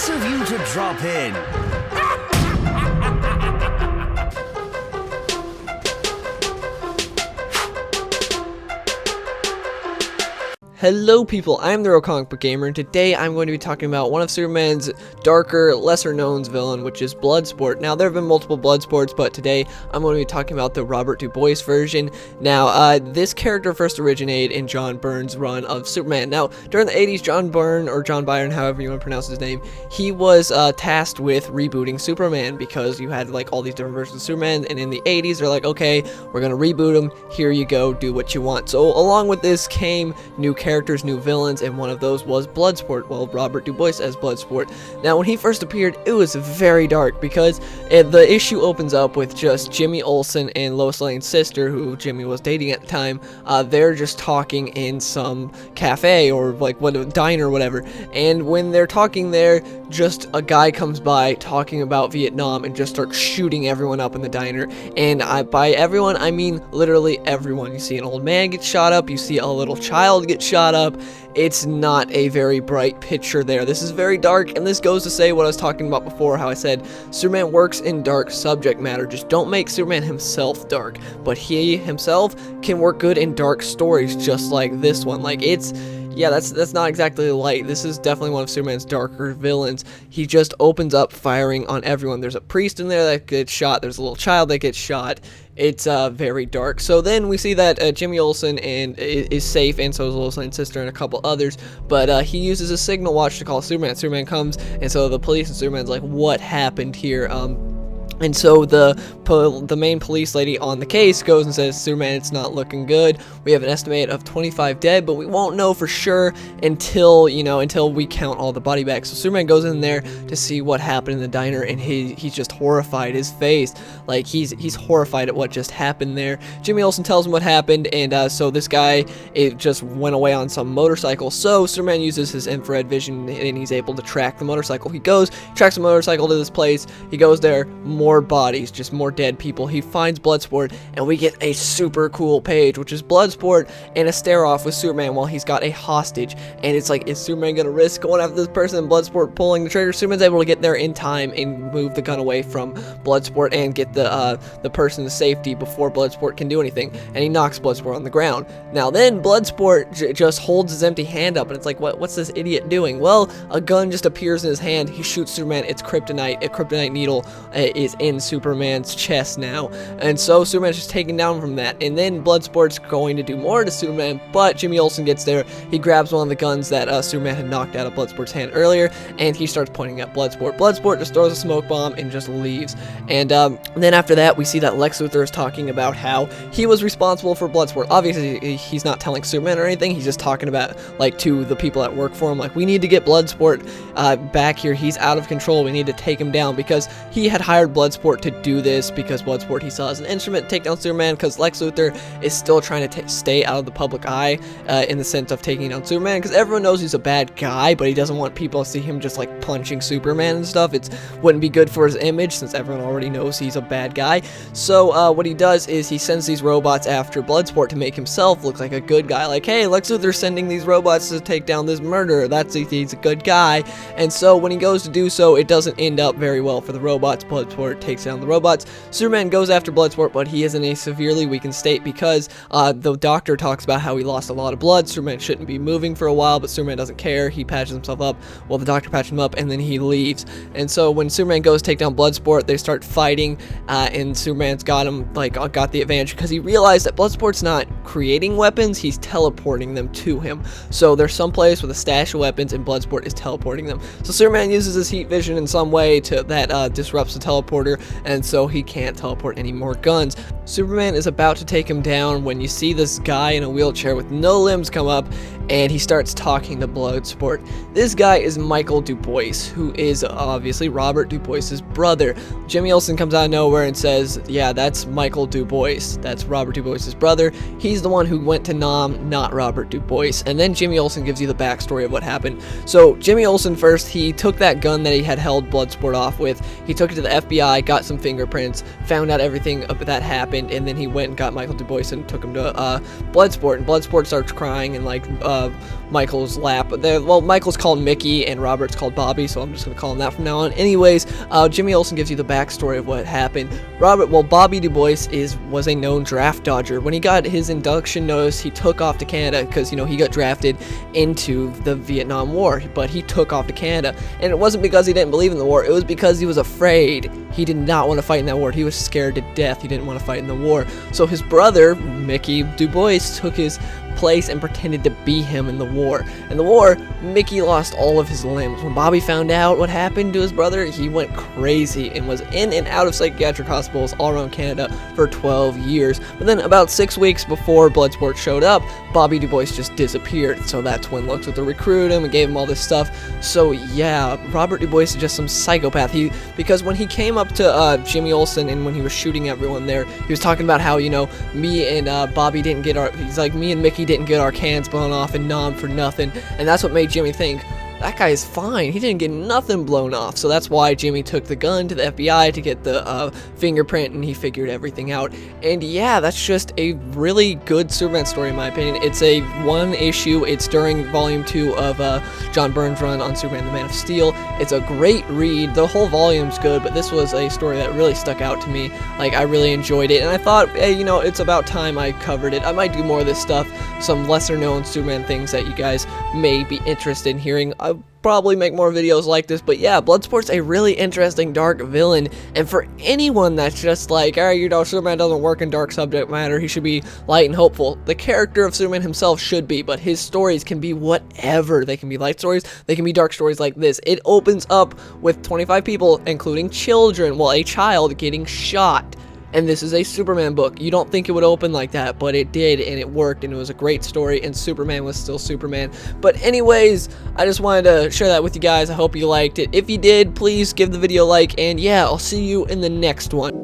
Nice of you to drop in. Hello people, I'm the Real Comic Book Gamer, and today I'm going to be talking about one of Superman's darker, lesser-known villain, which is Bloodsport. Now, there have been multiple Bloodsports, but today I'm going to be talking about the Robert Du Bois version. Now, this character first originated in John Byrne's run of Superman. Now, during the 80s, John Byrne, or John Byron, however you want to pronounce his name, he was tasked with rebooting Superman, because you had, like, all these different versions of Superman, and in the 80s, they're like, okay, we're going to reboot him, here you go, do what you want. So, along with this came new characters, new villains, and one of those was Bloodsport. Well, Robert Du Bois as Bloodsport. Now, when he first appeared, it was very dark because the issue opens up with just Jimmy Olsen and Lois Lane's sister, who Jimmy was dating at the time. They're just talking in some cafe or like a diner or whatever. And when they're talking there, just a guy comes by talking about Vietnam and just starts shooting everyone up in the diner. And by everyone, I mean literally everyone. You see an old man get shot up. You see a little child get shot up. It's not a very bright picture there. This is very dark, and this goes to say what I was talking about before, how I said Superman works in dark subject matter. Just don't make Superman himself dark, but he himself can work good in dark stories, just like this one. Like, yeah, that's not exactly light. This is definitely one of Superman's darker villains. He just opens up firing on everyone. There's a priest in there that gets shot. There's a little child that gets shot. It's very dark. So then we see that Jimmy Olsen is safe, and so is Lois Lane's sister and a couple others. But he uses a signal watch to call Superman. Superman comes, and so the police and Superman's like, "What happened here?" And so the main police lady on the case goes and says, Superman, it's not looking good. We have an estimate of 25 dead, but we won't know for sure until we count all the body bags. So Superman goes in there to see what happened in the diner, and he's just horrified. His face, like he's horrified at what just happened there. Jimmy Olsen tells him what happened, and so this guy, it just went away on some motorcycle. So Superman uses his infrared vision, and he's able to track the motorcycle. He tracks the motorcycle to this place. He goes there, more bodies, just more dead people. He finds Bloodsport, and we get a super cool page, which is Bloodsport and a stare-off with Superman while he's got a hostage. And it's like, is Superman gonna risk going after this person and Bloodsport pulling the trigger? Superman's able to get there in time and move the gun away from Bloodsport and get the person to safety before Bloodsport can do anything. And he knocks Bloodsport on the ground. Now then, Bloodsport just holds his empty hand up, and it's like, what's this idiot doing? Well, a gun just appears in his hand. He shoots Superman. It's kryptonite. A kryptonite needle is in Superman's chest now, and so Superman's just taken down from that. And then Bloodsport's going to do more to Superman, but Jimmy Olsen gets there. He grabs one of the guns that Superman had knocked out of Bloodsport's hand earlier, and he starts pointing at Bloodsport. Bloodsport just throws a smoke bomb and just leaves. And then after that, we see that Lex Luthor is talking about how he was responsible for Bloodsport. Obviously, he's not telling Superman or anything. He's just talking about, like, to the people that work for him, like, we need to get Bloodsport back here. He's out of control. We need to take him down, because he had hired Bloodsport to do this, because Bloodsport he saw as an instrument to take down Superman, because Lex Luthor is still trying to stay out of the public eye in the sense of taking down Superman, because everyone knows he's a bad guy, but he doesn't want people to see him just like punching Superman and stuff. It wouldn't be good for his image, since everyone already knows he's a bad guy. So what he does is he sends these robots after Bloodsport to make himself look like a good guy. Like, hey, Lex Luthor's sending these robots to take down this murderer. He's a good guy. And so when he goes to do so, it doesn't end up very well for the robots. Bloodsport takes down the robots. Superman goes after Bloodsport, but he is in a severely weakened state because the doctor talks about how he lost a lot of blood. Superman shouldn't be moving for a while, but Superman doesn't care. He patches himself up. Well, the doctor patches him up, and then he leaves. And so when Superman goes to take down Bloodsport, they start fighting, and Superman's got the advantage, because he realized that Bloodsport's not creating weapons, he's teleporting them to him. So there's some place with a stash of weapons, and Bloodsport is teleporting them. So Superman uses his heat vision in some way that disrupts the teleporter, and so he can't teleport any more guns. Superman is about to take him down when you see this guy in a wheelchair with no limbs come up, and he starts talking to Bloodsport. This guy is Michael Du Bois, who is obviously Robert Du Bois' brother. Jimmy Olsen comes out of nowhere and says, yeah, that's Michael Du Bois. That's Robert Du Bois' brother. He's the one who went to Nam, not Robert Du Bois. And then Jimmy Olsen gives you the backstory of what happened. So Jimmy Olsen first, he took that gun that he had held Bloodsport off with. He took it to the FBI, got some fingerprints, found out everything that happened, and then he went and got Michael Du Bois and took him to Bloodsport. And Bloodsport starts crying and Michael's lap. Well, Michael's called Mickey and Robert's called Bobby, so I'm just gonna call him that from now on. Anyways, Jimmy Olsen gives you the backstory of what happened. Bobby Du Bois was a known draft dodger. When he got his induction notice, he took off to Canada because, you know, he got drafted into the Vietnam War, but he took off to Canada. And it wasn't because he didn't believe in the war, it was because he was afraid. He did not want to fight in that war. He was scared to death. He didn't want to fight in the war. So his brother, Mickey Du Bois, took his place and pretended to be him in the war. In the war, Mickey lost all of his limbs. When Bobby found out what happened to his brother, he went crazy and was in and out of psychiatric hospitals all around Canada for 12 years. But then about 6 weeks before Bloodsport showed up, Bobby Du Bois just disappeared. So that's when Lux Luthor recruited him and gave him all this stuff. So yeah, Robert Du Bois is just some psychopath. Because when he came up to Jimmy Olsen and when he was shooting everyone there, he was talking about how, you know, me and Bobby didn't get me and Mickey didn't get our cans blown off in Nam for nothing, and that's what made Jimmy think, that guy is fine, he didn't get nothing blown off. So that's why Jimmy took the gun to the FBI to get the fingerprint, and he figured everything out. And yeah, that's just a really good Superman story in my opinion. It's a one issue, it's during volume 2 of John Byrne's run on Superman the Man of Steel. It's a great read, the whole volume's good, but this was a story that really stuck out to me. Like, I really enjoyed it, and I thought, hey, you know, it's about time I covered it. I might do more of this stuff, some lesser known Superman things that you guys may be interested in hearing. I'll probably make more videos like this, but yeah, Bloodsport's a really interesting dark villain, and for anyone that's just like, alright, you know, Superman doesn't work in dark subject matter, he should be light and hopeful. The character of Superman himself should be, but his stories can be whatever. They can be light stories, they can be dark stories like this. It opens up with 25 people, including children, well, a child getting shot. And this is a Superman book. You don't think it would open like that, but it did, and it worked, and it was a great story, and Superman was still Superman. But anyways, I just wanted to share that with you guys. I hope you liked it. If you did, please give the video a like, and yeah, I'll see you in the next one.